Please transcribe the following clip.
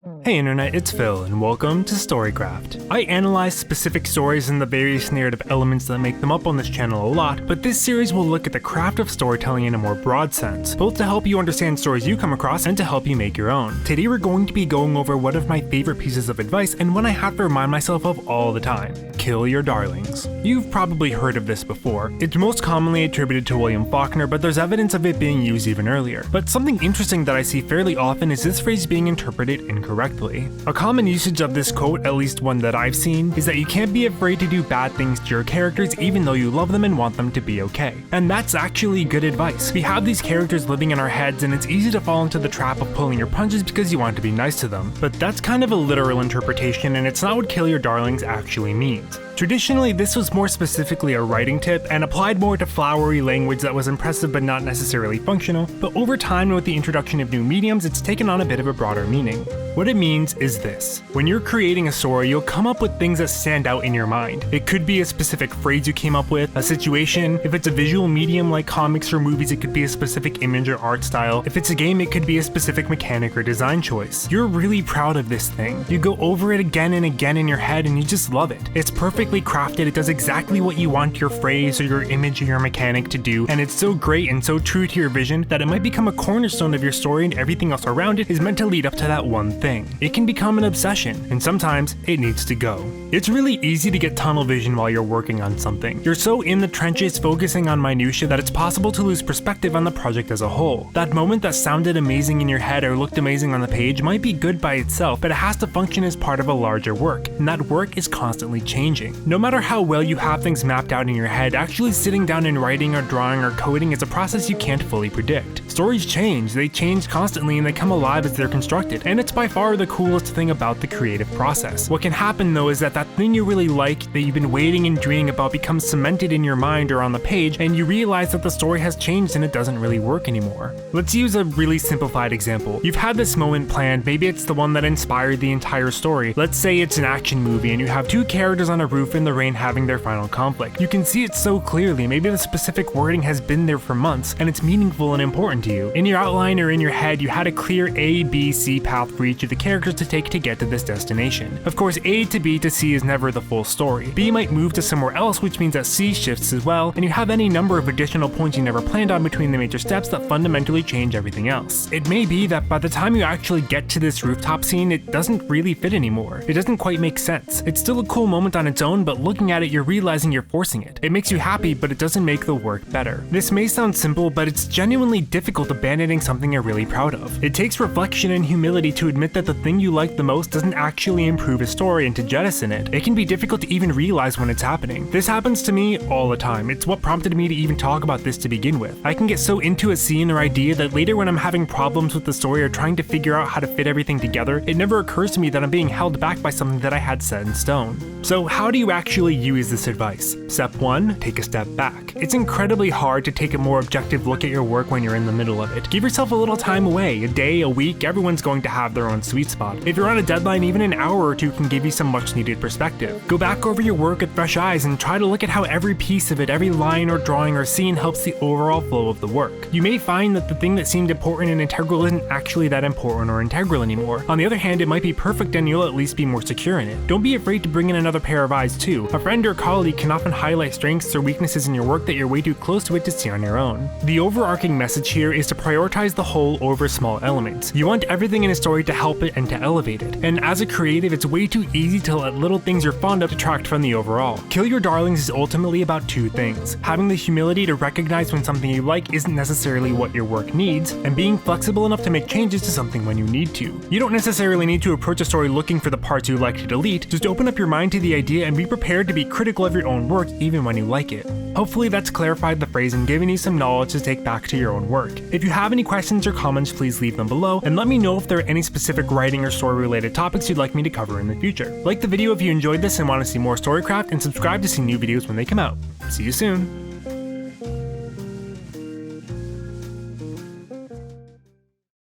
Hey internet, it's Phil, and welcome to Storycraft. I analyze specific stories and the various narrative elements that make them up on this channel a lot, but this series will look at the craft of storytelling in a more broad sense, both to help you understand stories you come across and to help you make your own. Today we're going to be going over one of my favorite pieces of advice and one I have to remind myself of all the time. Kill your darlings. You've probably heard of this before. It's most commonly attributed to William Faulkner, but there's evidence of it being used even earlier. But something interesting that I see fairly often is this phrase being interpreted incorrectly. A common usage of this quote, at least one that I've seen, is that you can't be afraid to do bad things to your characters even though you love them and want them to be okay. And that's actually good advice. We have these characters living in our heads and it's easy to fall into the trap of pulling your punches because you want to be nice to them. But that's kind of a literal interpretation and it's not what kill your darlings actually means. Traditionally, this was more specifically a writing tip and applied more to flowery language that was impressive but not necessarily functional, but over time and with the introduction of new mediums, it's taken on a bit of a broader meaning. What it means is this. When you're creating a story, you'll come up with things that stand out in your mind. It could be a specific phrase you came up with, a situation. If it's a visual medium like comics or movies, it could be a specific image or art style. If it's a game, it could be a specific mechanic or design choice. You're really proud of this thing. You go over it again and again in your head and you just love it. It's perfectly crafted, it does exactly what you want your phrase or your image or your mechanic to do, and it's so great and so true to your vision that it might become a cornerstone of your story and everything else around it is meant to lead up to that one thing. It can become an obsession, and sometimes it needs to go. It's really easy to get tunnel vision while you're working on something. You're so in the trenches focusing on minutia that it's possible to lose perspective on the project as a whole. That moment that sounded amazing in your head or looked amazing on the page might be good by itself, but it has to function as part of a larger work, and that work is constantly changing. No matter how well you have things mapped out in your head, actually sitting down and writing or drawing or coding is a process you can't fully predict. Stories change, they change constantly and they come alive as they're constructed, and it's by far the coolest thing about the creative process. What can happen though is that thing you really like, that you've been waiting and dreaming about becomes cemented in your mind or on the page, and you realize that the story has changed and it doesn't really work anymore. Let's use a really simplified example. You've had this moment planned, maybe it's the one that inspired the entire story. Let's say it's an action movie and you have two characters on a roof in the rain having their final conflict. You can see it so clearly, maybe the specific wording has been there for months and it's meaningful and important to you. In your outline or in your head, you had a clear A, B, C path for each of the characters to take to get to this destination. Of course, A to B to C is never the full story. B might move to somewhere else, which means that C shifts as well, and you have any number of additional points you never planned on between the major steps that fundamentally change everything else. It may be that by the time you actually get to this rooftop scene, it doesn't really fit anymore. It doesn't quite make sense. It's still a cool moment on its own, but looking at it, you're realizing you're forcing it. It makes you happy, but it doesn't make the work better. This may sound simple, but it's genuinely difficult abandoning something you're really proud of. It takes reflection and humility to admit that the thing you like the most doesn't actually improve a story and to jettison it. It can be difficult to even realize when it's happening. This happens to me all the time. It's what prompted me to even talk about this to begin with. I can get so into a scene or idea that later when I'm having problems with the story or trying to figure out how to fit everything together, it never occurs to me that I'm being held back by something that I had set in stone. So how do you actually use this advice? Step 1, take a step back. It's incredibly hard to take a more objective look at your work when you're in the middle of it. Give yourself a little time away, a day, a week, everyone's going to have their own sweet spot. If you're on a deadline, even an hour or two can give you some much needed perspective. Go back over your work with fresh eyes and try to look at how every piece of it, every line or drawing or scene helps the overall flow of the work. You may find that the thing that seemed important and integral isn't actually that important or integral anymore. On the other hand, it might be perfect and you'll at least be more secure in it. Don't be afraid to bring in another pair of eyes too. A friend or colleague can often highlight strengths or weaknesses in your work that you're way too close to it to see on your own. The overarching message here is to prioritize the whole over small elements. You want everything in a story to help it and to elevate it. And as a creative, it's way too easy to let little things you're fond of detract from the overall. Kill your darlings is ultimately about two things: having the humility to recognize when something you like isn't necessarily what your work needs, and being flexible enough to make changes to something when you need to. You don't necessarily need to approach a story looking for the parts you like to delete, just open up your mind to the idea and be prepared to be critical of your own work even when you like it. Hopefully that's clarified the phrase and given you some knowledge to take back to your own work. If you have any questions or comments, please leave them below, and let me know if there are any specific writing or story related topics you'd like me to cover in the future. Like the video if you enjoyed this and want to see more Storycraft, and subscribe to see new videos when they come out. See you soon!